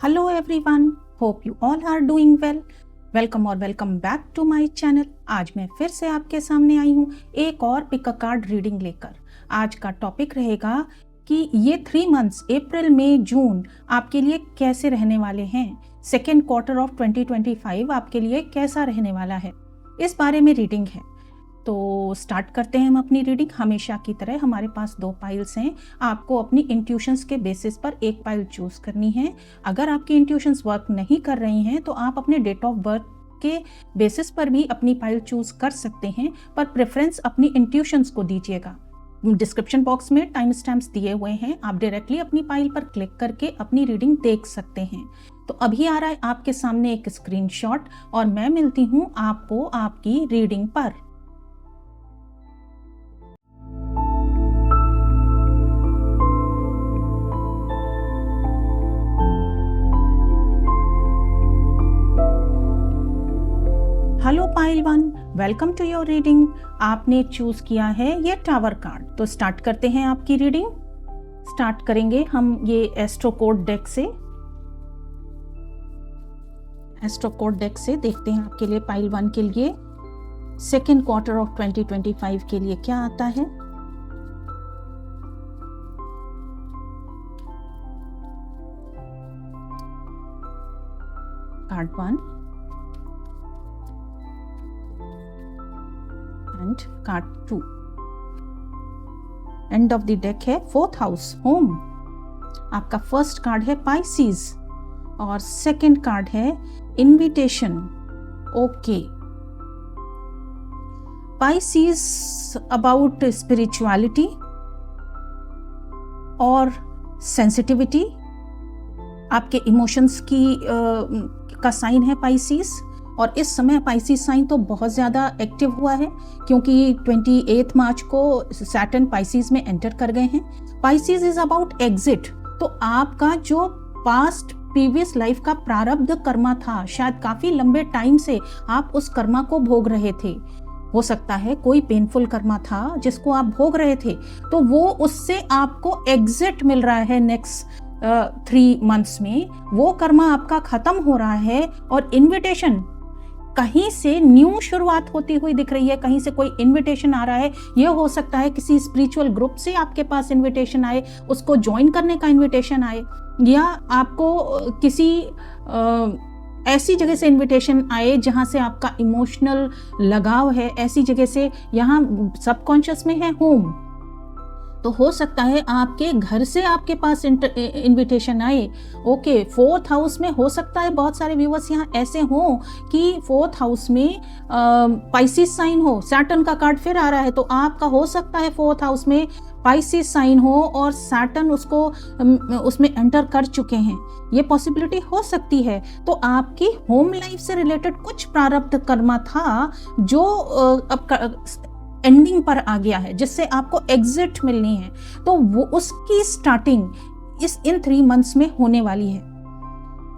Hello everyone, hope you all are doing well. Welcome back to my channel. आज मैं फिर से आपके सामने आई हूँ एक और पिक अ कार्ड रीडिंग लेकर। आज का टॉपिक रहेगा कि ये 3 मंथ्स अप्रैल मई जून आपके लिए कैसे रहने वाले हैं। सेकेंड क्वार्टर ऑफ 2025 आपके लिए कैसा रहने वाला है, इस बारे में रीडिंग है। तो स्टार्ट करते हैं हम अपनी रीडिंग। हमेशा की तरह हमारे पास 2 पाइल्स हैं। आपको अपनी इंट्यूशंस के बेसिस पर एक पाइल चूज करनी है। अगर आपकी इंट्यूशंस वर्क नहीं कर रही हैं तो आप अपने डेट ऑफ बर्थ के बेसिस पर भी अपनी पाइल चूज कर सकते हैं, पर प्रेफरेंस अपनी इंट्यूशंस को दीजिएगा। डिस्क्रिप्शन बॉक्स में टाइम स्टैम्प्स दिए हुए हैं, आप डायरेक्टली अपनी पाइल पर क्लिक करके अपनी रीडिंग देख सकते हैं। तो अभी आ रहा है आपके सामने एक स्क्रीनशॉट और मैं मिलती हूँ आपको आपकी रीडिंग पर। Hello pile 1, welcome to your reading. आपने चूज किया है ये टावर कार्ड। तो स्टार्ट करते हैं आपकी रीडिंग। स्टार्ट करेंगे हम ये एस्ट्रो कोड डेक से। एस्ट्रो कोड डेक से देखते हैं आपके लिए पाइल 1 के लिए सेकेंड क्वार्टर ऑफ 2025 के लिए क्या आता है। Card 1 and card 2। And of the deck है 4th हाउस, होम। आपका फर्स्ट कार्ड है पाइसिस और सेकंड कार्ड है invitation. Okay, Pisces about spirituality और सेंसिटिविटी। आपके इमोशंस की का साइन है पाइसिस, और इस समय पाइसिस साइन तो बहुत ज़्यादा एक्टिव हुआ है क्योंकि 28 मार्च को सैटर्न पाइसिस में एंटर कर गए हैं। Pisces is about exit. तो आपका जो पास्ट प्रीवियस लाइफ का प्रारब्ध कर्मा था, शायद काफ़ी लंबे टाइम से आप उस कर्मा को भोग रहे थे। हो सकता है कोई पेनफुल कर्मा था जिसको आप भोग रहे थे, तो वो उससे आपको एग्जिट मिल रहा है नेक्स्ट 3 मंथ्स में। वो कर्मा आपका खत्म हो रहा है और इनविटेशन कहीं से न्यू शुरुआत होती हुई दिख रही है। कहीं से कोई इनविटेशन आ रहा है। ये हो सकता है किसी स्पिरिचुअल ग्रुप से आपके पास इनविटेशन आए, उसको ज्वाइन करने का इनविटेशन आए, या आपको किसी ऐसी जगह से इनविटेशन आए जहां से आपका इमोशनल लगाव है। ऐसी जगह से, यहाँ सबकॉन्शियस में है होम, तो हो सकता है आपके घर से आपके पास इनविटेशन आए। ओके, 4th हाउस में हो सकता है बहुत सारे व्यूअर्स यहाँ ऐसे हों कि 4th हाउस में पाइसिस साइन हो। सैटर्न का कार्ड फिर आ रहा है, तो आपका हो सकता है 4th हाउस में पाइसिस साइन हो और सैटर्न उसको उसमें एंटर कर चुके हैं। ये पॉसिबिलिटी हो सकती है। तो आपकी होम लाइफ से रिलेटेड कुछ प्रारब्ध कर्मा था जो अब एंडिंग पर आ गया है, जिससे आपको एग्जिट मिलनी है। तो वो उसकी स्टार्टिंग इन 3 मंथ्स में होने वाली है।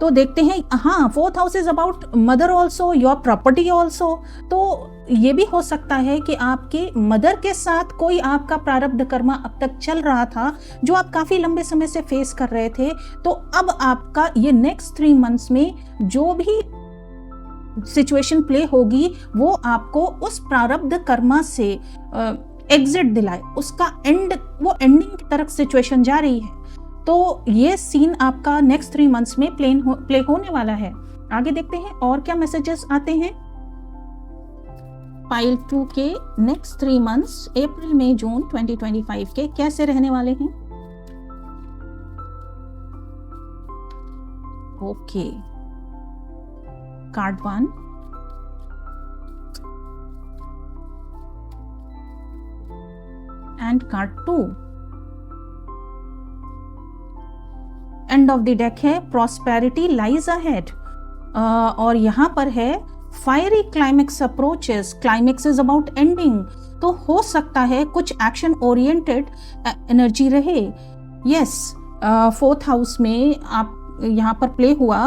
तो देखते हैं। हाँ, 4th house is about mother also, your property also. तो ये भी हो सकता है कि आपके मदर के साथ कोई आपका प्रारब्ध कर्मा अब तक चल रहा था जो आप काफी लंबे समय से फेस कर रहे थे। तो अब आपका ये नेक्स्ट 3 मंथ्स में जो भी सिचुएशन प्ले होगी वो आपको उस प्रारब्ध कर्मा से एग्जिट दिलाए, उसका एंड, वो एंडिंग की तरफ सिचुएशन जा रही है। तो ये सीन आपका नेक्स्ट 3 मंथ्स में प्ले होने वाला है। आगे देखते हैं और क्या मैसेजेस आते हैं पाइल 2 के नेक्स्ट 3 मंथ्स अप्रैल मई जून 2025 के कैसे रहने वाले हैं। Okay, card 1 and card 2। And of the deck है प्रॉस्पेरिटी लाइज अहेड, और यहां पर है fiery climax approaches. Climax is about ending. तो हो सकता है कुछ एक्शन ओरिएंटेड एनर्जी रहे। यस, 4th हाउस में आप यहां पर प्ले हुआ,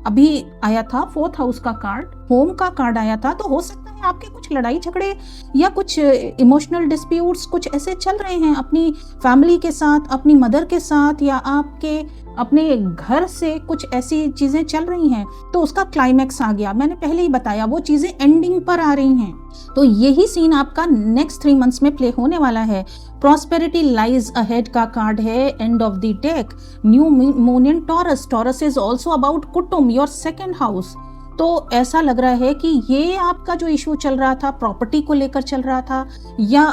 अभी आया था 4th हाउस का कार्ड, होम का कार्ड आया था। तो हो सकता है में आपके कुछ लड़ाई झगड़े या कुछ इमोशनल डिस्प्यूट्स कुछ ऐसे चल रहे हैं अपनी फैमिली के साथ, अपनी मदर के साथ, या आपके अपने घर से कुछ ऐसी चीजें चल रही हैं, तो उसका क्लाइमैक्स आ गया। मैंने पहले ही बताया वो चीजें एंडिंग पर आ रही हैं। तो यही सीन आपका नेक्स्ट 3 मंथ्स में प्ले होने वाला है। प्रॉस्पेरिटी लाइज अहेड का कार्ड है, and of the deck, new moon in taurus. Taurus is also about कुटुंब, योर सेकेंड हाउस। तो ऐसा लग रहा है कि ये आपका जो इशू चल रहा था, प्रॉपर्टी को लेकर चल रहा था, या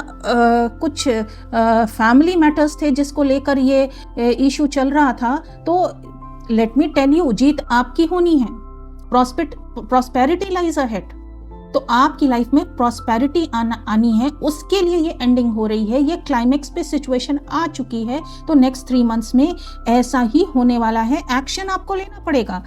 कुछ फैमिली मैटर्स थे जिसको लेकर ये इशू चल रहा था, तो लेट मी टेल यू, जीत आपकी होनी है। प्रॉस्पेरिटी लाइज अहेड, तो आपकी लाइफ में प्रॉस्पेरिटी आनी है, उसके लिए ये एंडिंग हो रही है, ये क्लाइमेक्स पे सिचुएशन आ चुकी है। तो नेक्स्ट 3 मंथ्स में ऐसा ही होने वाला है। एक्शन आपको लेना पड़ेगा,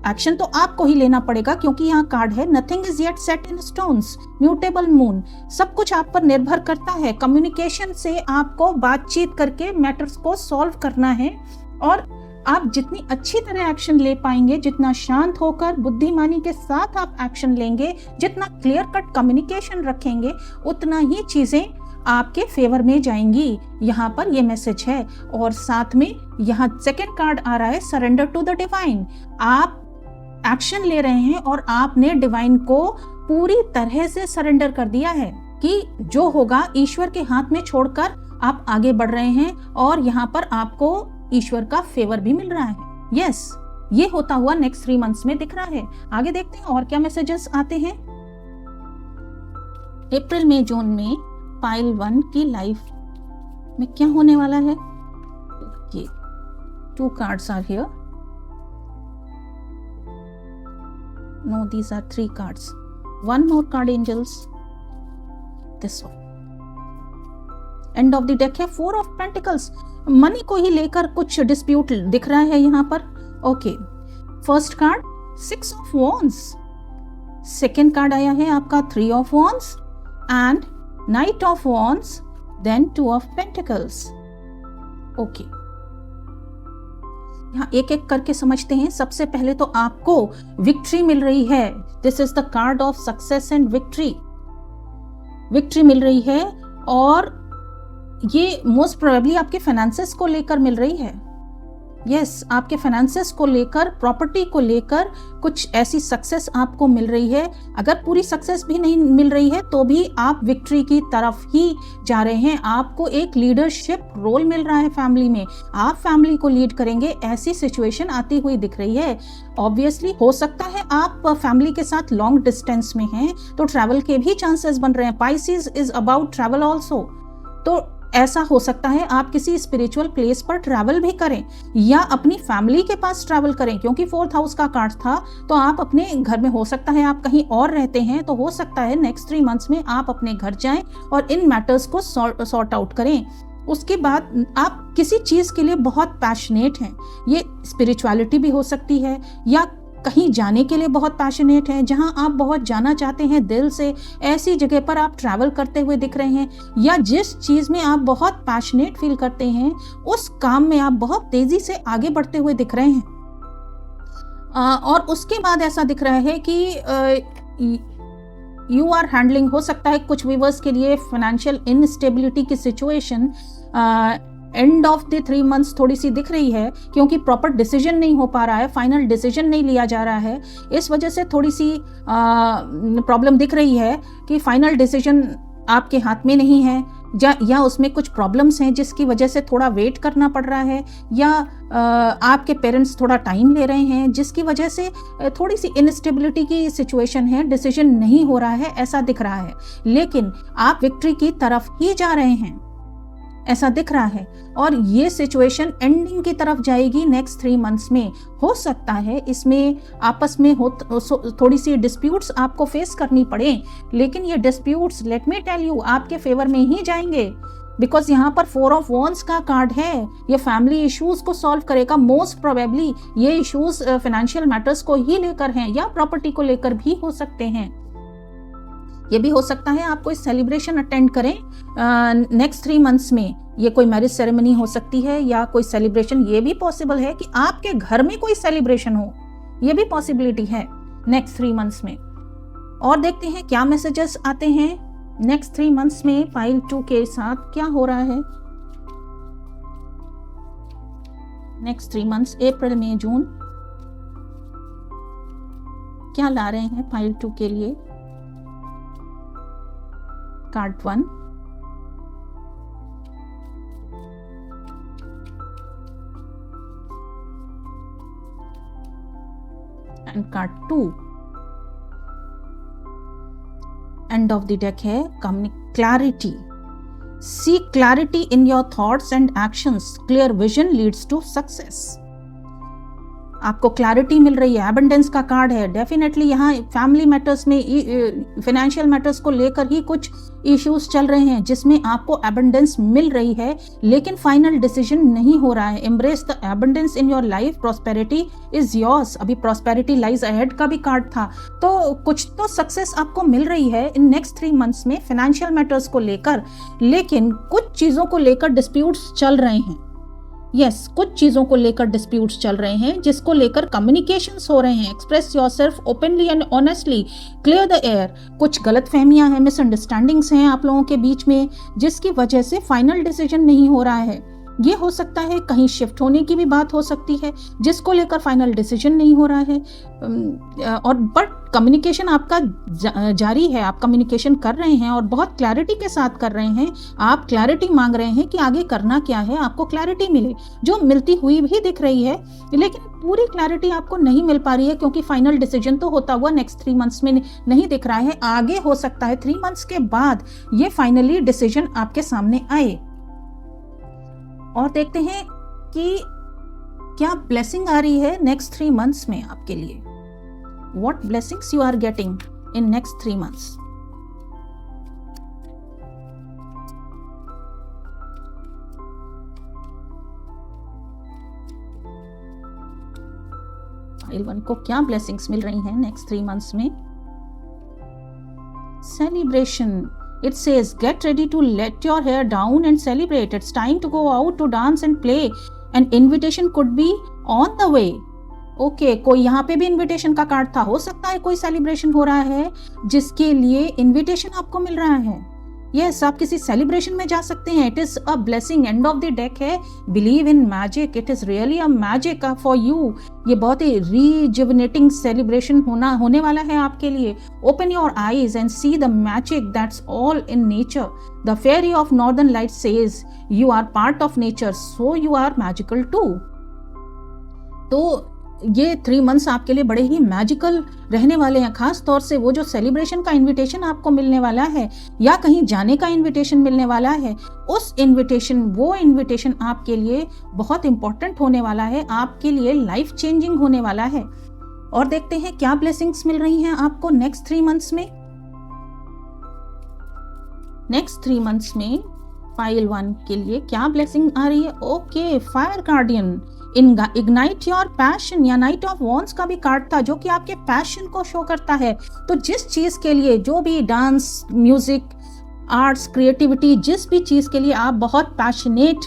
एक्शन तो आपको ही लेना पड़ेगा, क्योंकि यहाँ कार्ड है nothing is yet set in stones, mutable moon. सब कुछ आप पर निर्भर करता है। कम्युनिकेशन से आपको बातचीत करके मैटर्स को सॉल्व करना है, और आप जितनी अच्छी तरह एक्शन ले पाएंगे, जितना शांत होकर बुद्धिमानी के साथ आप एक्शन लेंगे, जितना क्लियर कट कम्युनिकेशन रखेंगे, उतना ही चीजें आपके फेवर में जाएंगी। यहाँ पर ये मैसेज है। और साथ में यहाँ सेकेंड कार्ड आ रहा है सरेंडर टू द डिवाइन। आप एक्शन ले रहे हैं और आपने डिवाइन को पूरी तरह से सरेंडर कर दिया है कि जो होगा ईश्वर के हाथ में छोड़कर आप आगे बढ़ रहे हैं, और यहाँ पर आपको ईश्वर का फेवर भी मिल रहा है। यस, ये होता हुआ नेक्स्ट 3 मंथ्स में दिख रहा है। आगे देखते हैं और क्या मैसेजेस आते हैं। अप्रैल में जून में पाइल 1 की लाइफ में क्या होने वाला है। ये 2 cards are here. No, these are 3 cards. One more card, angels. This one. End of the deck है 4 of Pentacles. मनी को ही लेकर कुछ डिस्प्यूट दिख रहा है यहाँ पर। Okay, first card 6 of Wands. Second card आया है आपका 3 of Wands and Knight of Wands, then 2 of Pentacles. Okay, यहाँ एक एक करके समझते हैं। सबसे पहले तो आपको विक्ट्री मिल रही है। This is the card of success and victory. Victory मिल रही है, और ये मोस्ट प्रोबेबली आपके फाइनेंसेस को लेकर मिल रही है। यस, आपके फाइनेंसेस को लेकर, प्रॉपर्टी को लेकर कुछ ऐसी सक्सेस आपको मिल रही है। अगर पूरी सक्सेस भी नहीं मिल रही है तो भी आप विक्ट्री की तरफ ही जा रहे हैं। आपको एक लीडरशिप रोल मिल रहा है फैमिली में, आप फैमिली को लीड करेंगे, ऐसी सिचुएशन आती हुई दिख रही है। ऑब्वियसली हो सकता है आप फैमिली के साथ लॉन्ग डिस्टेंस में हैं, तो ट्रैवल के भी चांसेस बन रहे हैं। Pisces is about travel also, तो ऐसा हो सकता है आप किसी स्पिरिचुअल प्लेस पर ट्रैवल भी करें, या अपनी फैमिली के पास ट्रैवल करें, क्योंकि 4th हाउस का कार्ड था। तो आप अपने घर में, हो सकता है आप कहीं और रहते हैं, तो हो सकता है नेक्स्ट 3 मंथ्स में आप अपने घर जाएं और इन मैटर्स को सॉर्ट आउट करें। उसके बाद आप किसी चीज के लिए बहुत पैशनेट हैं, ये स्पिरिचुअलिटी भी हो सकती है, या कहीं जाने के लिए बहुत पैशनेट हैं, जहां आप बहुत जाना चाहते हैं दिल से, ऐसी जगह पर आप ट्रैवल करते हुए दिख रहे हैं, या जिस चीज में आप बहुत पैशनेट फील करते हैं उस काम में आप बहुत तेजी से आगे बढ़ते हुए दिख रहे हैं। और उसके बाद ऐसा दिख रहा है कि यू आर हैंडलिंग, हो सकता है कुछ व्यूअर्स के लिए फाइनेंशियल इनस्टेबिलिटी की situation and of the 3 months थोड़ी सी दिख रही है, क्योंकि प्रॉपर डिसीजन नहीं हो पा रहा है, फाइनल डिसीजन नहीं लिया जा रहा है। इस वजह से थोड़ी सी प्रॉब्लम दिख रही है कि फाइनल डिसीजन आपके हाथ में नहीं है, या उसमें कुछ प्रॉब्लम्स हैं जिसकी वजह से थोड़ा वेट करना पड़ रहा है, या आपके पेरेंट्स थोड़ा टाइम ले रहे हैं, जिसकी वजह से थोड़ी सी इनस्टेबिलिटी की सिचुएशन है, डिसीजन नहीं हो रहा है, ऐसा दिख रहा है। लेकिन आप विक्ट्री की तरफ ही जा रहे हैं, ऐसा दिख रहा है, और ये सिचुएशन एंडिंग की तरफ जाएगी नेक्स्ट 3 मंथ्स में। हो सकता है इसमें आपस में थोड़ी सी डिस्प्यूट्स आपको फेस करनी पड़े, लेकिन ये disputes, let me tell you, आपके फेवर में ही जाएंगे, बिकॉज यहाँ पर 4 of Wands का कार्ड है। ये फैमिली इश्यूज को सॉल्व करेगा। मोस्ट प्रोबेबली ये इश्यूज फाइनेंशियल मैटर्स को ही लेकर हैं, या प्रॉपर्टी को लेकर भी हो सकते हैं। ये भी हो सकता है आप कोई सेलिब्रेशन अटेंड करें नेक्स्ट 3 मंथ्स में। ये कोई मैरिज सेरेमनी हो सकती है, या कोई सेलिब्रेशन, ये भी पॉसिबल है कि आपके घर में कोई सेलिब्रेशन हो, ये भी पॉसिबिलिटी है नेक्स्ट 3 मंथ्स में। और देखते हैं क्या मैसेजेस आते हैं नेक्स्ट 3 मंथ्स में पाइल 2 के साथ क्या हो रहा है। नेक्स्ट 3 मंथ्स अप्रैल मई जून क्या ला रहे हैं पाइल 2 के लिए। Card 1, and card 2। And of the deck है clarity. Seek clarity in your thoughts and actions. Clear vision leads to success. आपको क्लैरिटी मिल रही है, एबंडेंस का कार्ड है। डेफिनेटली यहाँ फैमिली मैटर्स में, फाइनेंशियल मैटर्स को लेकर ही कुछ इश्यूज चल रहे हैं जिसमें आपको एबंडेंस मिल रही है लेकिन फाइनल डिसीजन नहीं हो रहा है। Embrace the abundance in your life, prosperity is yours. अभी प्रॉस्पेरिटी लाइज अहेड का भी कार्ड था, तो कुछ तो सक्सेस आपको मिल रही है इन नेक्स्ट 3 मंथ्स में फाइनेंशियल मैटर्स को लेकर, लेकिन कुछ चीजों को लेकर डिस्प्यूट्स चल रहे हैं। यस, कुछ चीजों को लेकर डिस्प्यूट्स चल रहे हैं जिसको लेकर कम्युनिकेशंस हो रहे हैं। Express yourself openly and honestly, clear the air. कुछ गलतफहमियां हैं, मिसअंडरस्टैंडिंग्स हैं आप लोगों के बीच में जिसकी वजह से फाइनल डिसीजन नहीं हो रहा है। ये हो सकता है कहीं शिफ्ट होने की भी बात हो सकती है जिसको लेकर फाइनल डिसीजन नहीं हो रहा है। और बट कम्युनिकेशन आपका जारी है, आप कम्युनिकेशन कर रहे हैं और बहुत क्लैरिटी के साथ कर रहे हैं। आप क्लैरिटी मांग रहे हैं कि आगे करना क्या है, आपको क्लैरिटी मिले, जो मिलती हुई भी दिख रही है, लेकिन पूरी क्लैरिटी आपको नहीं मिल पा रही है क्योंकि फाइनल डिसीजन तो होता हुआ नेक्स्ट 3 मंथ्स में नहीं दिख रहा है। आगे हो सकता है 3 मंथ्स के बाद ये फाइनली डिसीजन आपके सामने आए। और देखते हैं कि क्या ब्लेसिंग आ रही है नेक्स्ट 3 मंथ्स में आपके लिए। What blessings you are getting in next 3 months? Pile 1 को क्या ब्लेसिंग्स मिल रही हैं नेक्स्ट 3 मंथ्स में। Celebration, it says get ready to let your hair down and celebrate. It's time to go out to dance and play. An invitation could be on the way. Okay, कोई यहाँ पे भी invitation का card था। हो सकता है कोई सेलिब्रेशन हो रहा है जिसके लिए इनविटेशन आपको मिल रहा है। यस, आप किसी सेलिब्रेशन में जा सकते हैं। It is a blessing. End of the deck है believe in magic. It is really a magic for you. ये बहुत ही रीजुविनेटिंग सेलिब्रेशन होने वाला है आपके लिए। Open your eyes and see the magic that's all in nature. The fairy of northern light says you are part of nature, so you are magical too. तो ये 3 months आपके लिए बड़े ही मैजिकल रहने वाले हैं। खास तौर से वो जो सेलिब्रेशन का इनविटेशन आपको मिलने वाला है या कहीं जाने का इनविटेशन मिलने वाला है, वो इनविटेशन आपके लिए बहुत इंपॉर्टेंट होने वाला है, आपके लिए लाइफ चेंजिंग होने वाला है। और देखते हैं क्या ब्लेसिंग्स मिल रही हैं आपको नेक्स्ट 3 मंथ्स में। नेक्स्ट 3 मंथ्स में पाइल 1 के लिए क्या ब्लेसिंग आ रही है। Okay, fire guardian, ignite your passion, या नाइट ऑफ वॉन्ड्स का भी कार्ड था जो कि आपके पैशन को शो करता है। तो जिस चीज के लिए, जो भी डांस, म्यूजिक, आर्ट्स, क्रिएटिविटी, जिस भी चीज के लिए आप बहुत पैशनेट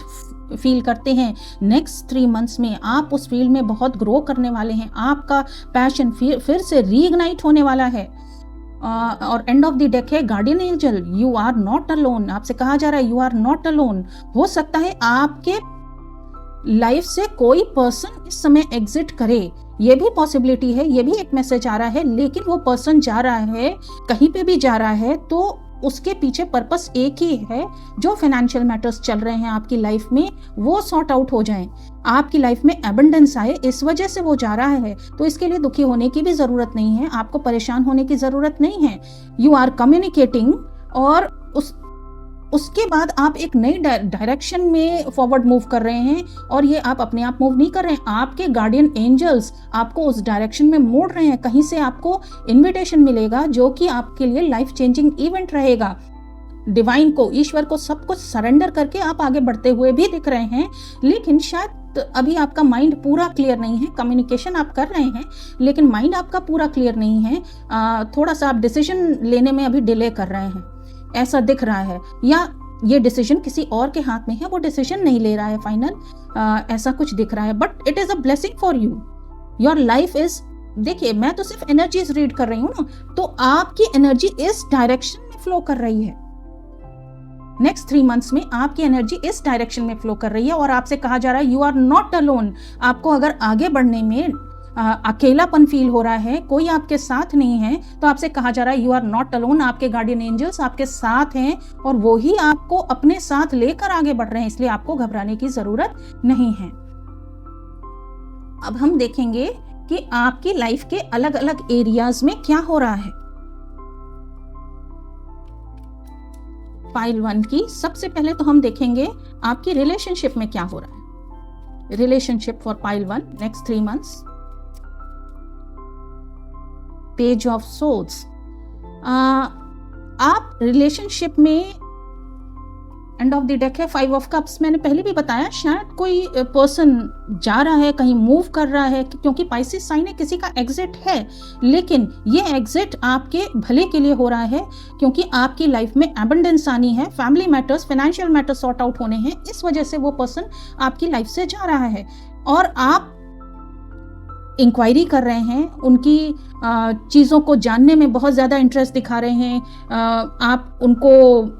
फील करते हैं, नेक्स्ट 3 मंथ्स में आप उस फील्ड में बहुत ग्रो करने वाले हैं। आपका पैशन फिर से रीइग्नाइट होने वाला है। और एंड ऑफ द डेक है guardian angel, you are not alone. आपसे कहा जा रहा है यू आर नॉट अलोन। हो सकता है आपके लाइफ से कोई पर्सन इस समय एग्जिट करे, ये भी पॉसिबिलिटी है, ये भी एक मैसेज आ रहा है। लेकिन वो पर्सन जा रहा है, कहीं पे भी जा रहा है, तो उसके पीछे पर्पस एक ही है, जो फाइनेंशियल मैटर्स चल रहे हैं आपकी लाइफ में वो सॉर्ट आउट हो जाएं, आपकी लाइफ में एबंडेंस आए, इस वजह से वो जा रहा है। तो इसके लिए दुखी होने की भी जरूरत नहीं है, आपको परेशान होने की जरूरत नहीं है। यू आर कम्युनिकेटिंग और उसके बाद आप एक नई डायरेक्शन में फॉरवर्ड मूव कर रहे हैं। और ये आप अपने आप मूव नहीं कर रहे हैं, आपके गार्डियन एंजल्स आपको उस डायरेक्शन में मोड़ रहे हैं। कहीं से आपको इनविटेशन मिलेगा जो कि आपके लिए लाइफ चेंजिंग इवेंट रहेगा। डिवाइन को, ईश्वर को सब कुछ सरेंडर करके आप आगे बढ़ते हुए भी दिख रहे हैं। लेकिन शायद अभी आपका माइंड पूरा क्लियर नहीं है। कम्युनिकेशन आप कर रहे हैं लेकिन माइंड आपका पूरा क्लियर नहीं है। थोड़ा सा आप डिसीजन लेने में अभी डिले कर रहे हैं, ऐसा दिख रहा है। या ये डिसीजन किसी और के हाथ में है, वो डिसीजन नहीं ले रहा है फाइनल, ऐसा कुछ दिख रहा है। But it is a blessing for you. Your life is देखिए मैं तो सिर्फ एनर्जीज रीड कर रही हूँ ना, तो आपकी एनर्जी इस डायरेक्शन में फ्लो कर रही है। नेक्स्ट 3 मंथ्स में आपकी एनर्जी इस डायरेक्शन में फ्लो कर रही है और आपसे कहा जा रहा है यू आर नॉट अलोन। आपको अगर आगे बढ़ने में अकेलापन फील हो रहा है, कोई आपके साथ नहीं है, तो आपसे कहा जा रहा है यू आर नॉट अलोन। आपके गार्डियन एंजल्स आपके साथ हैं और वो ही आपको अपने साथ लेकर आगे बढ़ रहे हैं, इसलिए आपको घबराने की जरूरत नहीं है। अब हम देखेंगे कि आपकी लाइफ के अलग अलग एरियाज में क्या हो रहा है। पाइल 1 की सबसे पहले तो हम देखेंगे आपकी रिलेशनशिप में क्या हो रहा है। Relationship for pile 1 next 3 months. Page of swords. आप रिलेशनशिप में एंड ऑफ द डेक है 5 ऑफ कप्स। मैंने पहले भी बताया शायद कोई पर्सन जा रहा है, कहीं मूव कर रहा है, क्योंकि पाइसेस साइन है, किसी का एग्जिट है, लेकिन ये एग्जिट आपके भले के लिए हो रहा है, क्योंकि आपकी लाइफ में एबंडेंस आनी है, family matters, financial matters sort out होने हैं, इस वजह से वो पर्सन आपकी लाइफ से जा रहा है। और आप इंक्वायरी कर रहे हैं, उनकी चीज़ों को जानने में बहुत ज़्यादा इंटरेस्ट दिखा रहे हैं, आप उनको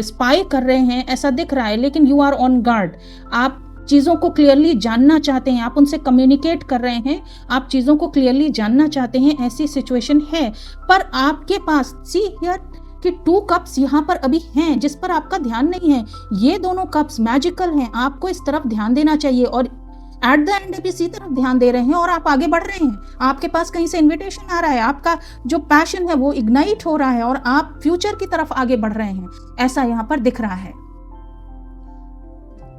स्पाई कर रहे हैं, ऐसा दिख रहा है, लेकिन यू आर ऑन गार्ड। आप चीज़ों को क्लियरली जानना चाहते हैं, आप उनसे कम्युनिकेट कर रहे हैं, आप चीज़ों को क्लियरली जानना चाहते हैं, ऐसी सिचुएशन है। पर आपके पास सी हियर कि 2 कप्स यहाँ पर अभी हैं जिस पर आपका ध्यान नहीं है। ये दोनों कप्स मैजिकल हैं, आपको इस तरफ ध्यान देना चाहिए और एट द एंड भी इसी तरफ ध्यान दे रहे हैं और आप आगे बढ़ रहे हैं। आपके पास कहीं से इनविटेशन आ रहा है, आपका जो पैशन है वो इग्नाइट हो रहा है और आप फ्यूचर की तरफ आगे बढ़ रहे हैं, ऐसा यहाँ पर दिख रहा है।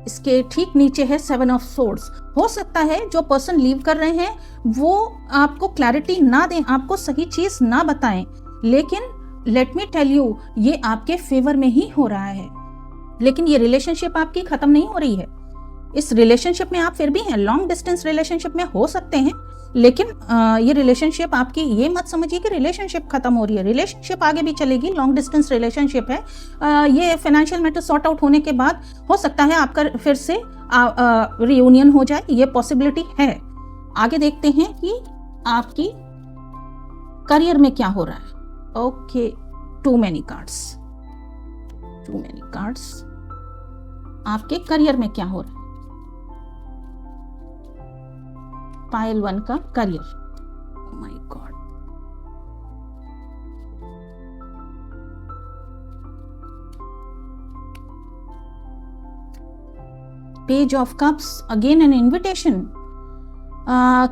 इसके ठीक नीचे है 7 ऑफ सोर्ड्स। हो सकता है जो पर्सन लीव कर रहे हैं वो आपको क्लैरिटी ना दें, आपको सही चीज ना बताएं, लेकिन लेट मी टेल यू ये आपके फेवर में ही हो रहा है। लेकिन ये रिलेशनशिप आपकी खत्म नहीं हो रही है, इस रिलेशनशिप में आप फिर भी हैं, लॉन्ग डिस्टेंस रिलेशनशिप में हो सकते हैं, लेकिन ये रिलेशनशिप आपकी, ये मत समझिए कि रिलेशनशिप खत्म हो रही है, रिलेशनशिप आगे भी चलेगी, लॉन्ग डिस्टेंस रिलेशनशिप है। ये फाइनेंशियल मैटर सॉर्ट आउट होने के बाद हो सकता है आपका फिर से रियूनियन हो जाए, ये पॉसिबिलिटी है। आगे देखते हैं कि आपकी करियर में क्या हो रहा है। ओके, टू मैनी कार्ड्स, आपके करियर में क्या हो रहा है। पाइल 1 का career, my God, page of cups, again an invitation.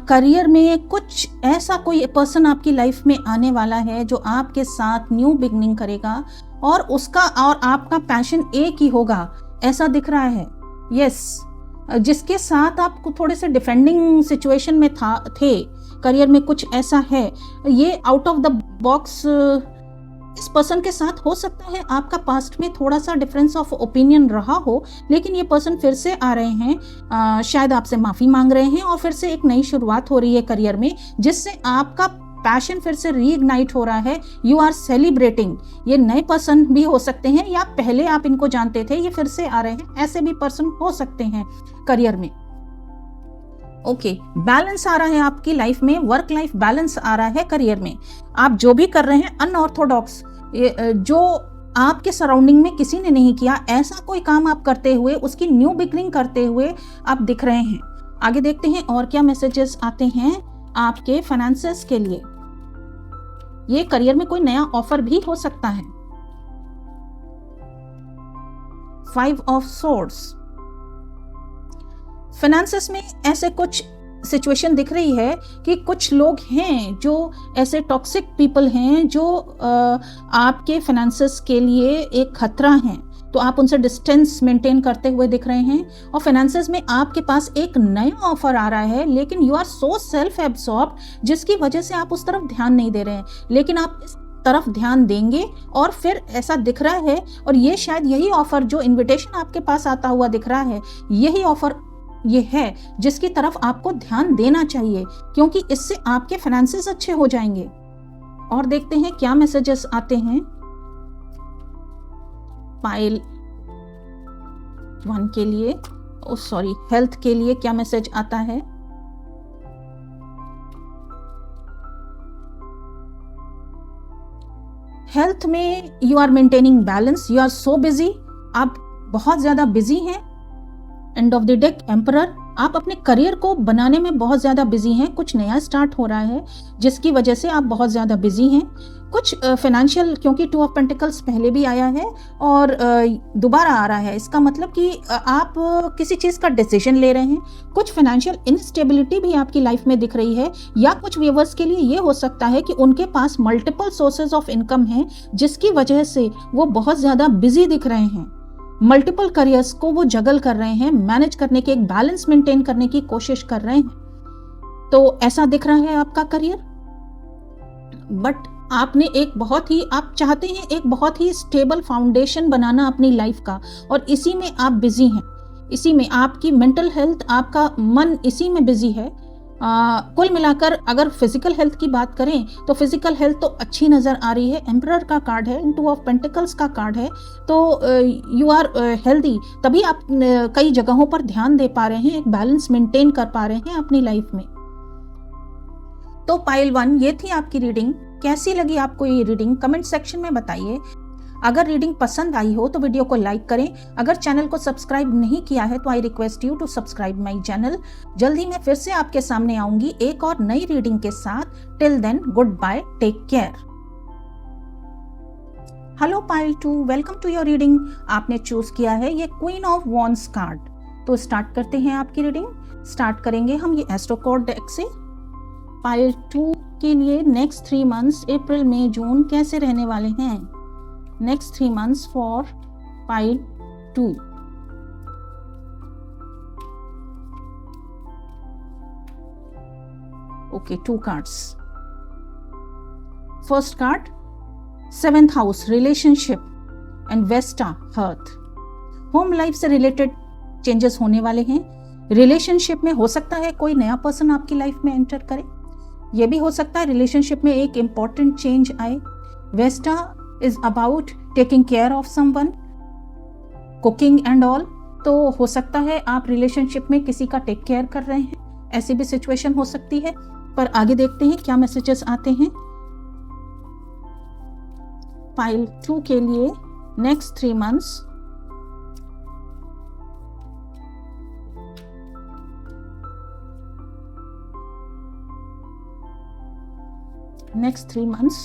Career में कुछ ऐसा कोई पर्सन आपकी लाइफ में आने वाला है जो आपके साथ न्यू बिगनिंग करेगा और उसका और आपका पैशन एक ही होगा, ऐसा दिख रहा है। यस, जिसके साथ आप थोड़े से डिफेंडिंग सिचुएशन में थे, करियर में कुछ ऐसा है। ये आउट ऑफ द बॉक्स इस पर्सन के साथ हो सकता है आपका पास्ट में थोड़ा सा डिफरेंस ऑफ ओपिनियन रहा हो, लेकिन ये पर्सन फिर से आ रहे हैं, शायद आपसे माफ़ी मांग रहे हैं और फिर से एक नई शुरुआत हो रही है करियर में, जिससे आपका पैशन फिर से रीइग्नाइट हो रहा है। You are celebrating. ये नए पर्सन भी हो सकते हैं या पहले आप इनको जानते थे, ये फिर से आ रहे हैं, ऐसे भी पर्सन हो सकते हैं करियर में। ओके, बैलेंस आ रहा है आपकी लाइफ में, वर्क लाइफ बैलेंस आ रहा है करियर में। आप जो भी कर रहे हैं अनऑर्थोडॉक्स, जो आपके सराउंडिंग में किसी ने नहीं किया, ऐसा कोई काम आप करते हुए, उसकी न्यू बिगनिंग करते हुए आप दिख रहे हैं। आगे देखते हैं और क्या मैसेजेस आते हैं आपके फाइनेंसेस के लिए। ये करियर में कोई नया ऑफर भी हो सकता है। 5 ऑफ सोर्ड्स, फाइनेंसेस में ऐसे कुछ सिचुएशन दिख रही है कि कुछ लोग हैं जो ऐसे टॉक्सिक पीपल हैं जो आपके फाइनेंसेस के लिए एक खतरा हैं, तो आप उनसे डिस्टेंस मेंटेन करते हुए दिख रहे हैं। और फाइनेंसेस में आपके पास एक नया ऑफर आ रहा है, लेकिन you are so self absorbed जिसकी वजह से आप उस तरफ ध्यान नहीं दे रहे हैं, लेकिन आप इस तरफ ध्यान देंगे और फिर ऐसा दिख रहा है। और ये शायद यही ऑफर, जो इन्विटेशन आपके पास आता हुआ दिख रहा है, यही ऑफर ये है जिसकी तरफ आपको ध्यान देना चाहिए, क्योंकि इससे आपके फाइनेंसेस अच्छे हो जाएंगे। और देखते हैं क्या मैसेजेस आते हैं पाइल 1 के लिए, हेल्थ के लिए क्या मैसेज आता है। हेल्थ में you are maintaining balance, you are so busy, आप बहुत ज़्यादा बिजी हैं। End of the deck emperor, आप अपने करियर को बनाने में बहुत ज़्यादा बिजी हैं, कुछ नया स्टार्ट हो रहा है जिसकी वजह से आप बहुत ज़्यादा बिजी हैं। कुछ फाइनेंशियल, क्योंकि 2 ऑफ पेंटिकल्स पहले भी आया है और दोबारा आ रहा है, इसका मतलब कि आप किसी चीज़ का डिसीजन ले रहे हैं। कुछ फाइनेंशियल इनस्टेबिलिटी भी आपकी लाइफ में दिख रही है, या कुछ व्यूअर्स के लिए ये हो सकता है कि उनके पास मल्टीपल सोर्सेज ऑफ इनकम हैं जिसकी वजह से वो बहुत ज़्यादा बिजी दिख रहे हैं। मल्टीपल करियर्स को वो जगल कर रहे हैं, मैनेज करने के, एक बैलेंस मेंटेन करने की कोशिश कर रहे हैं। तो ऐसा दिख रहा है आपका करियर। बट आपने आप चाहते हैं एक बहुत ही स्टेबल फाउंडेशन बनाना अपनी लाइफ का, और इसी में आप बिजी हैं। इसी में आपकी मेंटल हेल्थ, आपका मन इसी में बिजी है। कुल मिलाकर अगर फिजिकल हेल्थ की बात करें तो फिजिकल हेल्थ तो अच्छी नज़र आ रही है। एम्परर का कार्ड है, 2 ऑफ पेंटिकल्स का कार्ड है, तो यू आर हेल्दी, तभी आप कई जगहों पर ध्यान दे पा रहे हैं, एक बैलेंस मेंटेन कर पा रहे हैं अपनी लाइफ में। तो पाइल 1, ये थी आपकी रीडिंग। कैसी लगी आपको ये रीडिंग, कमेंट सेक्शन में बताइए। अगर रीडिंग पसंद आई हो तो वीडियो को लाइक करें। अगर चैनल को सब्सक्राइब नहीं किया है तो I request you to subscribe my channel. जल्दी मैं फिर से आपके सामने आऊंगी एक और नई रीडिंग के साथ। Till then, goodbye, take care. Hello pile 2, welcome to your reading. आपने चूज किया है ये क्वीन ऑफ वॉन्ड्स कार्ड। तो स्टार्ट करते हैं आपकी रीडिंग। स्टार्ट करेंगे हम ये एस्ट्रो कार्ड डेक से। पाइल 2 के लिए नेक्स्ट 3 मंथ्स, अप्रैल, मई, जून कैसे रहने वाले हैं। Next 3 months for pile 2. Okay, 2 cards. First card, 7th house, relationship and Vesta, hearth. Home life से रिलेटेड चेंजेस होने वाले हैं। रिलेशनशिप में हो सकता है कोई नया पर्सन आपकी लाइफ में एंटर करे, यह भी हो सकता है रिलेशनशिप में एक इंपॉर्टेंट चेंज आए। Vesta is about taking care of someone, cooking and all। तो हो सकता है आप रिलेशनशिप में किसी का टेक केयर कर रहे हैं, ऐसी भी सिचुएशन हो सकती है। पर आगे देखते हैं क्या मैसेजेस आते हैं पाइल 2 के लिए next 3 months। Next 3 months,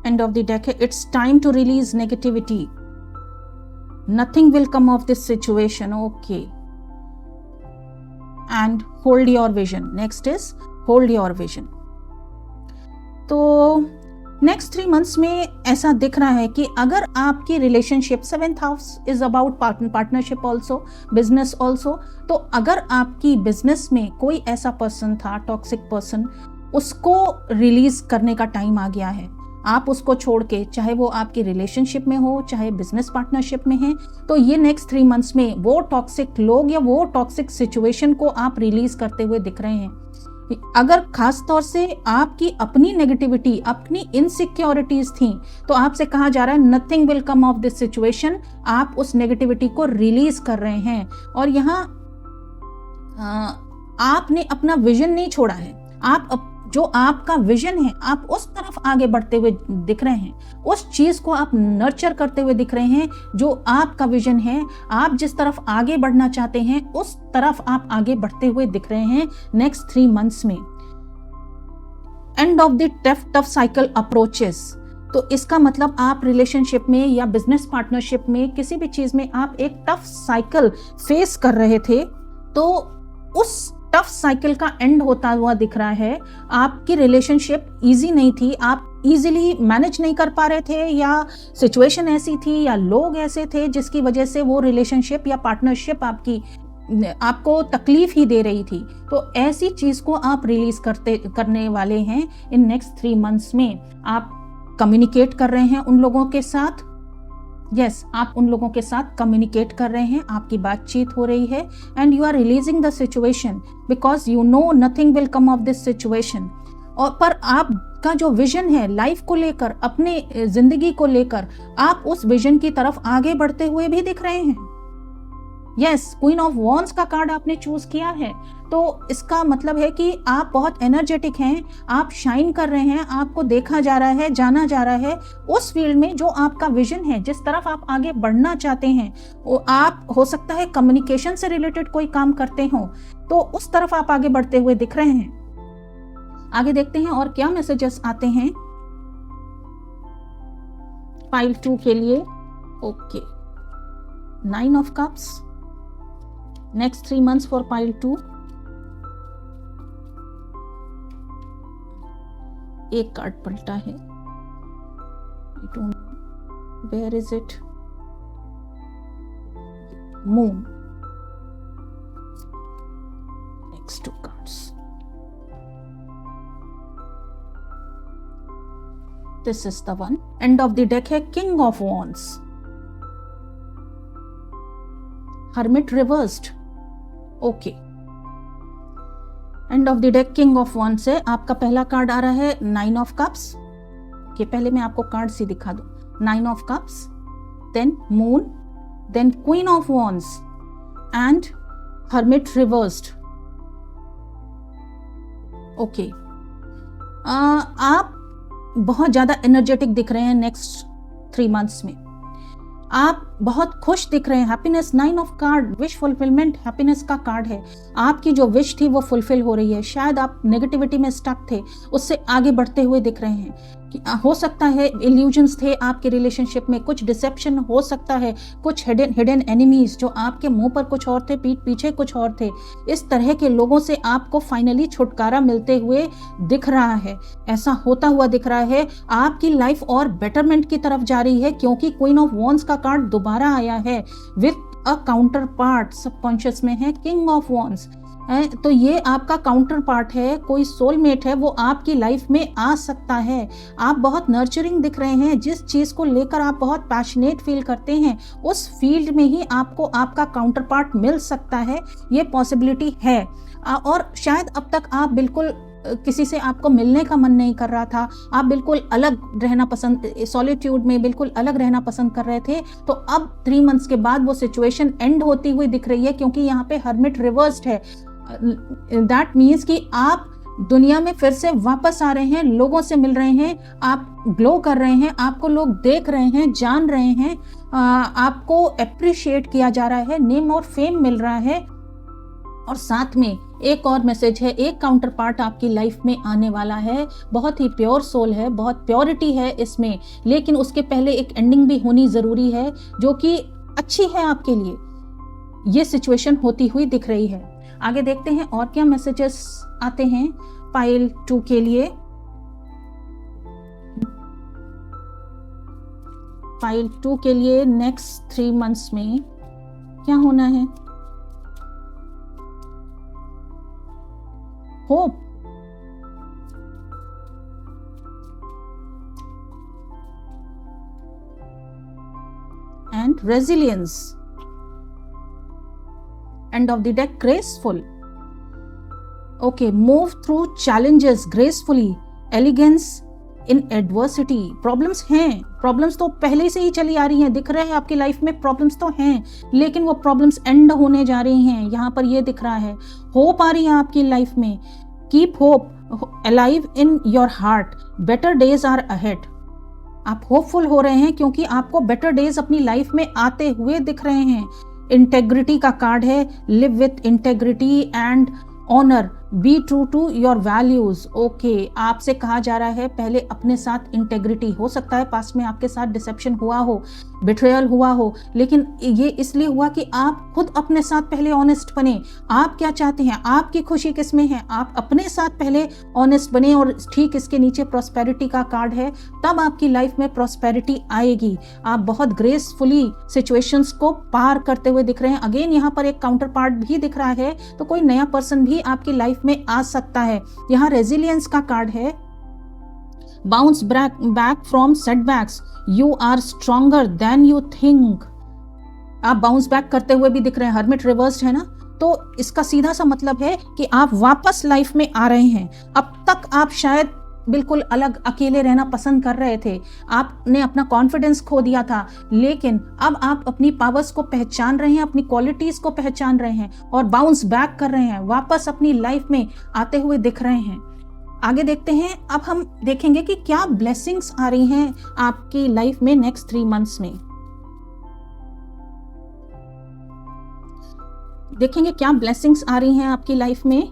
end of the deck, it's time to release negativity, nothing will come of this situation, okay, and hold your vision। next is hold your vision। तो next 3 months में ऐसा दिख रहा है कि अगर आपकी relationship, 7th house is about partnership also, business also, तो अगर आपकी बिजनेस में कोई ऐसा पर्सन था, टॉक्सिक पर्सन, उसको रिलीज करने का टाइम आ गया है। आप उसको छोड़ के, चाहे वो आपकी रिलेशनशिप में हो, चाहे बिजनेस पार्टनरशिप में है, तो ये नेक्स्ट 3 months में वो टॉक्सिक लोग या वो टॉक्सिक सिचुएशन को आप रिलीज करते हुए दिख रहे हैं। अगर खास तौर से आपकी अपनी नेगेटिविटी, अपनी इनसिक्योरिटीज थी, तो आपसे कहा जा रहा है nothing will come of this situation. आप उस नेगेटिविटी को रिलीज कर रहे हैं, और यहाँ आपने अपना विजन नहीं छोड़ा है। आप जो आपका विजन है, आप उस तरफ आगे बढ़ते हुए दिख रहे हैं, उस चीज को आप नर्चर करते हुए दिख रहे हैं जो आपका विजन है। आप जिस तरफ आगे बढ़ना चाहते हैं उस तरफ आप आगे बढ़ते हुए दिख रहे हैं नेक्स्ट 3 months में। And of the tough cycle approaches, तो इसका मतलब आप रिलेशनशिप में या बिजनेस पार्टनरशिप में, किसी भी चीज में आप एक टफ साइकिल फेस कर रहे थे, तो उस टफ साइकिल का एंड होता हुआ दिख रहा है। आपकी रिलेशनशिप इजी नहीं थी, आप इजीली मैनेज नहीं कर पा रहे थे, या सिचुएशन ऐसी थी या लोग ऐसे थे जिसकी वजह से वो रिलेशनशिप या पार्टनरशिप आपको तकलीफ ही दे रही थी। तो ऐसी चीज को आप रिलीज करने वाले हैं इन नेक्स्ट 3 months में। आप कम्युनिकेट कर रहे हैं उन लोगों के साथ, आप उन लोगों के साथ कम्युनिकेट कर रहे हैं, आपकी बातचीत हो रही है, and you are releasing the situation because you know nothing will come of this situation. और पर आपका जो विजन है लाइफ को लेकर, अपने जिंदगी को लेकर, आप उस विजन की तरफ आगे बढ़ते हुए भी दिख रहे हैं। यस, क्वीन ऑफ वॉन्ड्स का कार्ड आपने चूज किया है, तो इसका मतलब है कि आप बहुत एनर्जेटिक हैं, आप शाइन कर रहे हैं, आपको देखा जा रहा है, जाना जा रहा है उस फील्ड में जो आपका विजन है, जिस तरफ आप आगे बढ़ना चाहते हैं। वो आप हो सकता है कम्युनिकेशन से रिलेटेड कोई काम करते हो, तो उस तरफ आप आगे बढ़ते हुए दिख रहे हैं। आगे देखते हैं और क्या मैसेजेस आते हैं पाइल 2 के लिए। Okay, 9 of cups, next 3 months for pile 2। एक कार्ड पलटा है, where is it, moon. Next 2 cards, this is the one. End of the deck है king of wands, hermit reversed. Okay, end of the deck king of wands से आपका पहला card आ रहा है 9 of cups. कि पहले मैं आपको कार्ड से दिखा दूं, 9 of cups, then moon, then queen of wands and hermit reversed. Okay, आप बहुत ज्यादा एनर्जेटिक दिख रहे हैं नेक्स्ट 3 मंथ्स में, आप बहुत खुश दिख रहे हैं। Happiness, 9 of card, wish fulfilment happiness का कार्ड है। आपकी जो विश थी वो फुलफिल हो रही है। शायद आप नेगेटिविटी में स्टक थे, उससे आगे बढ़ते हुए दिख रहे हैं। कि हो सकता है इल्यूजन्स थे आपके रिलेशनशिप में, कुछ डिसेप्शन हो सकता है, कुछ हिडन एनिमीज जो आपके मुंह पर कुछ और थे, पीठ पीछे कुछ और थे। इस तरह के लोगों से आपको फाइनली छुटकारा मिलते हुए दिख रहा है, ऐसा होता हुआ दिख रहा है। आपकी लाइफ और बेटरमेंट की तरफ जा रही है, क्योंकि क्वीन ऑफ वॉन्ड्स का कार्ड दोबारा आया है with a counter part. Subconscious में है किंग ऑफ वॉन्ड्स, तो ये आपका काउंटर पार्ट है, कोई सोलमेट है, वो आपकी लाइफ में आ सकता है। आप बहुत नर्चरिंग दिख रहे हैं, जिस चीज़ को लेकर आप बहुत पैशनेट फील करते हैं उस फील्ड में ही आपको आपका काउंटर पार्ट मिल सकता है, ये पॉसिबिलिटी है। और शायद अब तक आप बिल्कुल किसी से आपको मिलने का मन नहीं कर रहा था, आप बिल्कुल अलग रहना पसंद, सॉलिट्यूड में बिल्कुल अलग रहना पसंद कर रहे थे, तो अब 3 मंथ्स के बाद वो सिचुएशन एंड होती हुई दिख रही है, क्योंकि यहाँ पे हर्मिट रिवर्स्ड है। दैट मीन्स कि आप दुनिया में फिर से वापस आ रहे हैं, लोगों से मिल रहे हैं, आप ग्लो कर रहे हैं, आपको लोग देख रहे हैं, जान रहे हैं, आपको अप्रिशिएट किया जा रहा है, नेम और फेम मिल रहा है। और साथ में एक और मैसेज है, एक काउंटर पार्ट आपकी लाइफ में आने वाला है, बहुत ही प्योर सोल है, बहुत प्योरिटी है इसमें, लेकिन उसके पहले एक एंडिंग भी होनी जरूरी है जो कि अच्छी है आपके लिए। ये सिचुएशन होती हुई दिख रही है। आगे देखते हैं और क्या मैसेजेस आते हैं पाइल 2 के लिए। पाइल 2 के लिए नेक्स्ट 3 मंथ्स में क्या होना है? Hope, and resilience. End of the deck, graceful. Okay, move through challenges gracefully. Elegance in adversity. Problems हैं, प्रॉब्लम्स तो पहले से ही चली आ रही हैं, दिख रहे हैं आपकी लाइफ में प्रॉब्लम्स तो हैं, लेकिन वो प्रॉब्लम्स एंड होने जा रही हैं, यहाँ पर ये दिख रहा है। होप आ रही है आपकी लाइफ में। Keep hope alive in your heart, better days are ahead. आप होपफुल हो रहे हैं क्योंकि आपको बेटर डेज अपनी लाइफ में आते हुए दिख रहे हैं। इंटेग्रिटी का कार्ड है, live with integrity and honour, be true to your values. Okay, आपसे कहा जा रहा है पहले अपने साथ इंटेग्रिटी। हो सकता है पास्ट में आपके साथ डिसेप्शन हुआ हो, बिट्रेयल हुआ हो, लेकिन ये इसलिए हुआ कि आप खुद अपने साथ पहले ऑनेस्ट बने। आप क्या चाहते हैं, आपकी खुशी किस में है, आप अपने साथ पहले ऑनेस्ट बने। और ठीक इसके नीचे प्रॉस्पेरिटी का कार्ड है, तब आपकी लाइफ में प्रॉस्पेरिटी आएगी। आप बहुत ग्रेसफुली सिचुएशंस को पार करते हुए दिख रहे हैं। अगेन यहाँ पर एक काउंटर पार्ट भी दिख रहा है, तो कोई नया पर्सन भी आपकी लाइफ में आ सकता है। यहाँ रेजिलियंस का कार्ड है, bounce back from setbacks, you are stronger than you think. आप बाउंस बैक करते हुए भी दिख रहे हैं। हर्मिट रिवर्स्ड है ना, तो इसका सीधा सा मतलब है कि आप वापस लाइफ में आ रहे हैं। अब तक आप शायद बिल्कुल अलग अकेले रहना पसंद कर रहे थे, आपने अपना कॉन्फिडेंस खो दिया था, लेकिन अब आप अपनी पावर्स को पहचान रहे हैं, अपनी क्वालिटीज को पहचान रहे हैं और बाउंस बैक कर रहे हैं, वापस अपनी लाइफ में आते हुए दिख रहे हैं। आगे देखते हैं, अब हम देखेंगे कि क्या ब्लेसिंग्स आ रही हैं आपकी लाइफ में नेक्स्ट 3 मंथ्स में। देखेंगे क्या ब्लेसिंग्स आ रही हैं आपकी लाइफ में।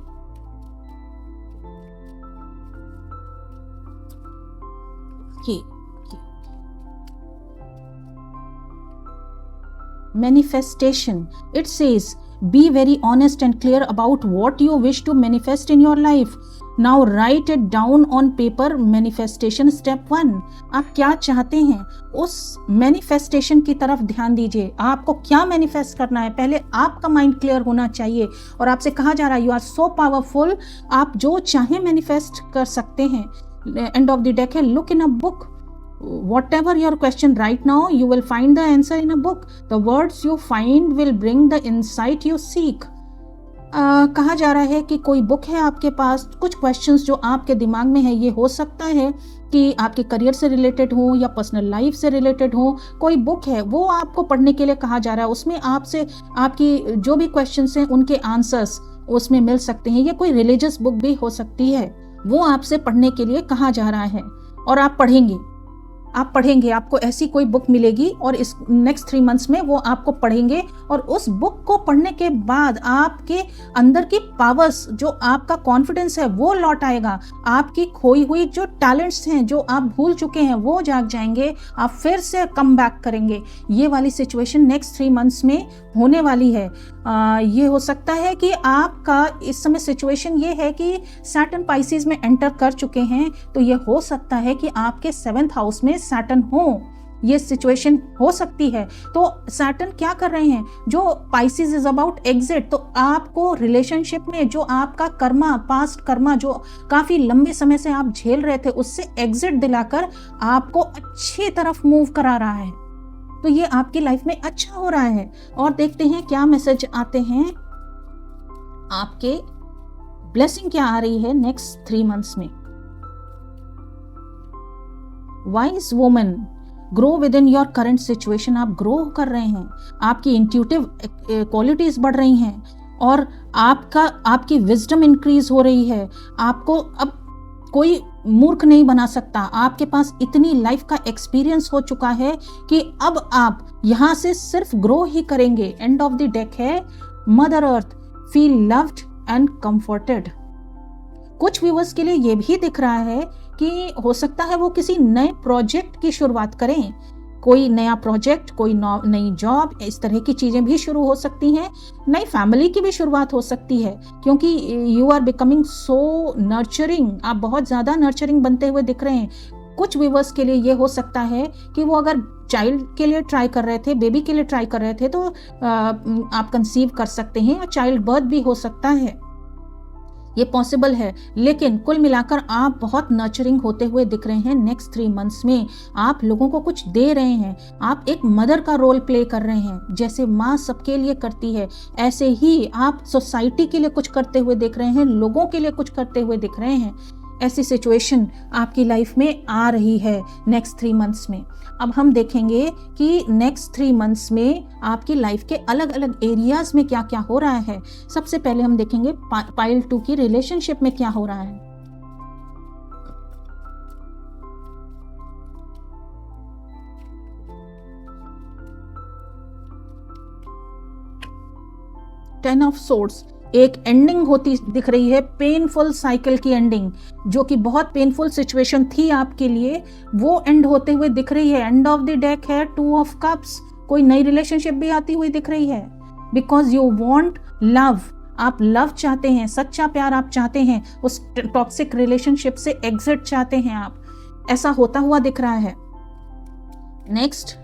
Manifestation. It says, be very honest and clear about what you wish to manifest in your life. Now write it down on paper. Manifestation step 1. आप क्या चाहते हैं उस मैनिफेस्टेशन की तरफ ध्यान दीजिए। आपको क्या मैनिफेस्ट करना है, पहले आपका माइंड क्लियर होना चाहिए। और आपसे कहा जा रहा है, यू आर सो पावरफुल, आप जो चाहें मैनिफेस्ट कर सकते हैं। एंड ऑफ द डेक है, look in a book. Whatever your question right now, you will find the answer in a book. The words you find will bring the insight you seek. कहा जा रहा है कि कोई book है आपके पास, कुछ क्वेश्चंस जो आपके दिमाग में है, ये हो सकता है कि आपके करियर से रिलेटेड हो या पर्सनल लाइफ से रिलेटेड हो। कोई बुक है वो आपको पढ़ने के लिए कहा जा रहा है, उसमें आपसे आपकी जो भी क्वेश्चंस हैं उनके आंसर्स उसमें मिल सकते हैं। ये कोई रिलीजियस बुक भी हो सकती है, वो आपसे पढ़ने के लिए कहा जा रहा है और आप पढ़ेंगे, आपको ऐसी कोई बुक मिलेगी और इस नेक्स्ट 3 मंथ्स में वो आपको पढ़ेंगे और उस बुक को पढ़ने के बाद आपके अंदर की पावर्स, जो आपका कॉन्फिडेंस है वो लौट आएगा। आपकी खोई हुई जो टैलेंट्स हैं, जो आप भूल चुके हैं, वो जाग जाएंगे, आप फिर से कम बैक करेंगे। ये वाली सिचुएशन नेक्स्ट 3 मंथ्स में होने वाली है। ये हो सकता है कि आपका इस समय सिचुएशन ये है कि सैटर्न पाइसेस में एंटर कर चुके हैं, तो ये हो सकता है कि आपके 7th हाउस में सैटर्न हो, ये सिचुएशन हो सकती है। तो सैटर्न क्या कर रहे हैं, जो पाइसेस इज अबाउट एग्जिट, तो आपको रिलेशनशिप में जो आपका कर्मा, पास्ट कर्मा जो काफी लंबे समय से आप झेल रहे थे, उससे एग्जिट दिलाकर आपको अच्छी तरफ मूव करा रहा है। तो ये आपकी लाइफ में अच्छा हो रहा है। और देखते हैं क्या मैसेज आते हैं, आपके ब्लेसिंग क्या आ रही है नेक्स्ट 3 मंथ्स में। Wise woman, grow with in your current situation. आप ग्रो कर रहे हैं, आपकी इंट्यूटिव क्वालिटीज बढ़ रही हैं और आपकी विजडम इंक्रीज हो रही है। आपको अब कोई मूर्ख नहीं बना सकता, आपके पास इतनी लाइफ का एक्सपीरियंस हो चुका है कि अब आप यहां से सिर्फ ग्रो ही करेंगे। एंड ऑफ द डेक है mother earth, feel loved and comforted. कुछ व्यूअर्स के लिए ये भी दिख रहा है कि हो सकता है वो किसी नए प्रोजेक्ट की शुरुआत करें, कोई नया प्रोजेक्ट, कोई नई जॉब, इस तरह की चीजें भी शुरू हो सकती हैं। नई फैमिली की भी शुरुआत हो सकती है, क्योंकि you are becoming so nurturing, आप बहुत ज्यादा नर्चरिंग बनते हुए दिख रहे हैं। कुछ व्यूअर्स के लिए ये हो सकता है कि वो अगर चाइल्ड के लिए ट्राई कर रहे थे, बेबी के लिए ट्राई कर रहे थे, तो आप कंसीव कर सकते हैं और चाइल्ड बर्थ भी हो सकता है, ये पॉसिबल है। लेकिन कुल मिलाकर आप बहुत नर्चरिंग होते हुए दिख रहे हैं नेक्स्ट 3 मंथ्स में। आप लोगों को कुछ दे रहे हैं, आप एक मदर का रोल प्ले कर रहे हैं। जैसे माँ सबके लिए करती है, ऐसे ही आप सोसाइटी के लिए कुछ करते हुए दिख रहे हैं, लोगों के लिए कुछ करते हुए दिख रहे हैं। ऐसी सिचुएशन आपकी लाइफ में आ रही है नेक्स्ट 3 मंथ्स में। अब हम देखेंगे कि नेक्स्ट 3 मंथ्स में आपकी लाइफ के अलग अलग एरियाज में क्या क्या हो रहा है। सबसे पहले हम देखेंगे पाइल 2 की रिलेशनशिप में क्या हो रहा है। टेन ऑफ सोर्ड्स, एक एंडिंग होती दिख रही है, पेनफुल साइकिल की एंडिंग, जो कि बहुत पेनफुल सिचुएशन थी आपके लिए, वो एंड होते हुए दिख रही है। एंड ऑफ द डेक है 2 ऑफ कप्स, कोई नई रिलेशनशिप भी आती हुई दिख रही है। बिकॉज यू वॉन्ट लव, आप लव चाहते हैं, सच्चा प्यार आप चाहते हैं, उस टॉक्सिक रिलेशनशिप से एग्जिट चाहते हैं आप, ऐसा होता हुआ दिख रहा है। नेक्स्ट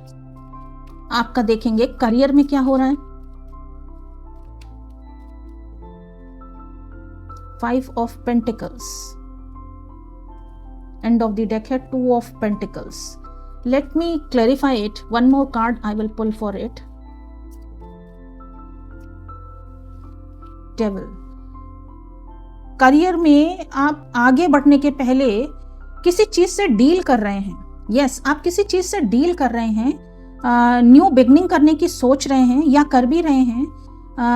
आपका देखेंगे करियर में क्या हो रहा है। 5 of Pentacles. End of the deck है 2 of Pentacles. Let me clarify it. One more card I will pull for it. Devil. Career में आप आगे बढ़ने के पहले किसी चीज से डील कर रहे हैं। यस, आप किसी चीज से डील कर रहे हैं, न्यू बिगनिंग करने की सोच रहे हैं या कर भी रहे हैं।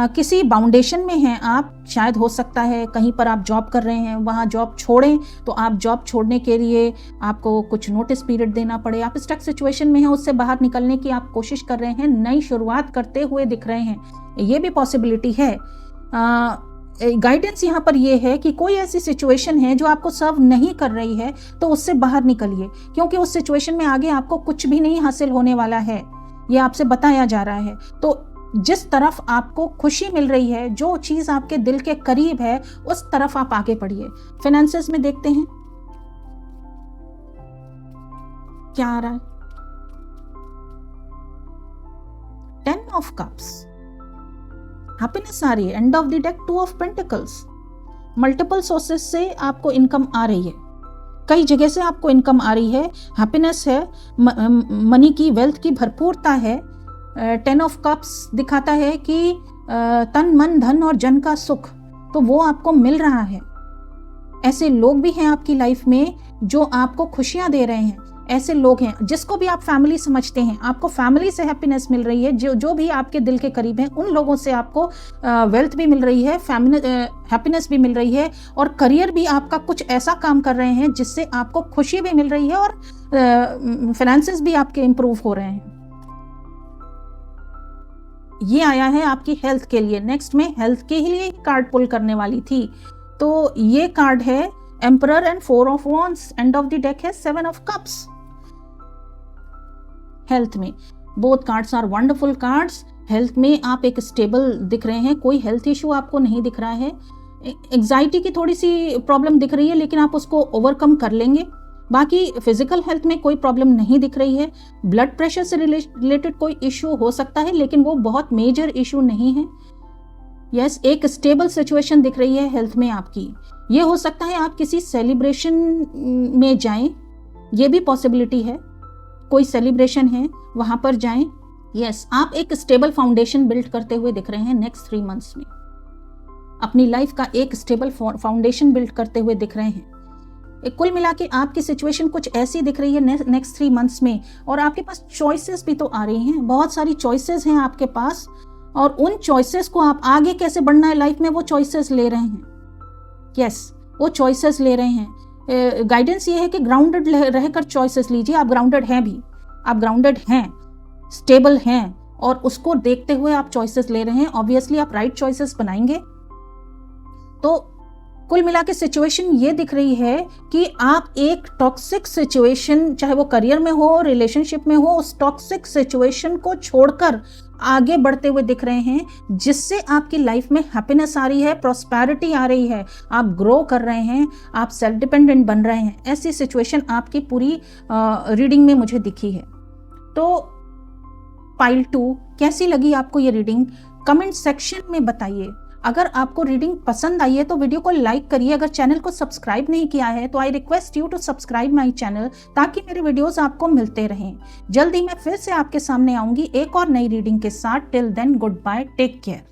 किसी बाउंडेशन में हैं आप, शायद हो सकता है कहीं पर आप जॉब कर रहे हैं, वहाँ जॉब छोड़ें तो आप जॉब छोड़ने के लिए आपको कुछ नोटिस पीरियड देना पड़े। आप स्टक सिचुएशन में हैं, उससे बाहर निकलने की आप कोशिश कर रहे हैं, नई शुरुआत करते हुए दिख रहे हैं, ये भी पॉसिबिलिटी है। गाइडेंस यहाँ पर ये है कि कोई ऐसी सिचुएशन है जो आपको सर्व नहीं कर रही है तो उससे बाहर निकलिए, क्योंकि उस सिचुएशन में आगे आपको कुछ भी नहीं हासिल होने वाला है, ये आपसे बताया जा रहा है। तो जिस तरफ आपको खुशी मिल रही है, जो चीज आपके दिल के करीब है, उस तरफ आप आगे बढ़िए। फाइनेंसेस में देखते हैं क्या आ रहा है। 10 ऑफ कप्स, हैप्पीनेस आ रही है। And of the deck 2 of pentacles, multiple sources से आपको इनकम आ रही है, कई जगह से आपको इनकम आ रही है, हैप्पीनेस है, मनी की, वेल्थ की भरपूरता है। 10 ऑफ कप्स दिखाता है कि तन मन धन और जन का सुख, तो वो आपको मिल रहा है। ऐसे लोग भी हैं आपकी लाइफ में जो आपको खुशियां दे रहे हैं। ऐसे लोग हैं जिसको भी आप फैमिली समझते हैं, आपको फैमिली से हैप्पीनेस मिल रही है। जो भी आपके दिल के करीब हैं, उन लोगों से आपको वेल्थ भी मिल रही है, हैप्पीनेस भी मिल रही है, और करियर भी आपका कुछ ऐसा काम कर रहे हैं जिससे आपको खुशी भी मिल रही है, और फाइनेंसेस भी आपके इंप्रूव हो रहे हैं। ये आया है आपकी हेल्थ के लिए। नेक्स्ट में हेल्थ के ही लिए कार्ड पुल करने वाली थी, तो ये कार्ड है emperor and 4 of wands. End of the deck है 7 ऑफ कप्स। हेल्थ में both cards are wonderful cards. Health में आप एक स्टेबल दिख रहे हैं, कोई हेल्थ इशू आपको नहीं दिख रहा है। एंग्जाइटी की थोड़ी सी प्रॉब्लम दिख रही है, लेकिन आप उसको ओवरकम कर लेंगे। बाकी फिजिकल हेल्थ में कोई प्रॉब्लम नहीं दिख रही है। ब्लड प्रेशर से रिलेटेड कोई इशू हो सकता है, लेकिन वो बहुत मेजर इशू नहीं है। यस, एक स्टेबल सिचुएशन दिख रही है हेल्थ में आपकी। ये हो सकता है आप किसी सेलिब्रेशन में जाएं, ये भी पॉसिबिलिटी है। कोई सेलिब्रेशन है वहां पर जाएं। यस, आप एक स्टेबल फाउंडेशन बिल्ड करते हुए दिख रहे हैं नेक्स्ट 3 मंथ्स में। अपनी लाइफ का एक स्टेबल फाउंडेशन बिल्ड करते हुए दिख रहे हैं। कुल मिला के आपकी सिचुएशन कुछ ऐसी दिख रही है नेक्स्ट 3 मंथ्स में, और आपके पास चॉइसेस भी तो आ रही हैं। बहुत सारी चॉइसेस हैं आपके पास, और उन चॉइसेस को आप आगे कैसे बढ़ना है लाइफ में, वो चॉइसेस ले रहे हैं। यस, वो चॉइसेस ले रहे हैं। गाइडेंस ये है कि ग्राउंडेड रहकर चॉइसेस लीजिए। आप ग्राउंडेड हैं भी, आप ग्राउंडेड हैं, स्टेबल हैं, और उसको देखते हुए आप चॉइसेस ले रहे हैं। ऑब्वियसली आप राइट चॉइसेस बनाएंगे। तो कुल मिला के सिचुएशन ये दिख रही है कि आप एक टॉक्सिक सिचुएशन, चाहे वो करियर में हो, रिलेशनशिप में हो, उस टॉक्सिक सिचुएशन को छोड़कर आगे बढ़ते हुए दिख रहे हैं, जिससे आपकी लाइफ में हैप्पीनेस आ रही है, प्रॉस्पेरिटी आ रही है, आप ग्रो कर रहे हैं, आप सेल्फ डिपेंडेंट बन रहे हैं। ऐसी सिचुएशन आपकी पूरी रीडिंग में मुझे दिखी है। तो पाइल 2 कैसी लगी आपको ये रीडिंग, कमेंट सेक्शन में बताइए। अगर आपको रीडिंग पसंद आई है तो वीडियो को लाइक करिए। अगर चैनल को सब्सक्राइब नहीं किया है तो I request you to subscribe my channel, ताकि मेरे वीडियोस आपको मिलते रहें। जल्दी मैं फिर से आपके सामने आऊंगी एक और नई रीडिंग के साथ। Till then goodbye, take care.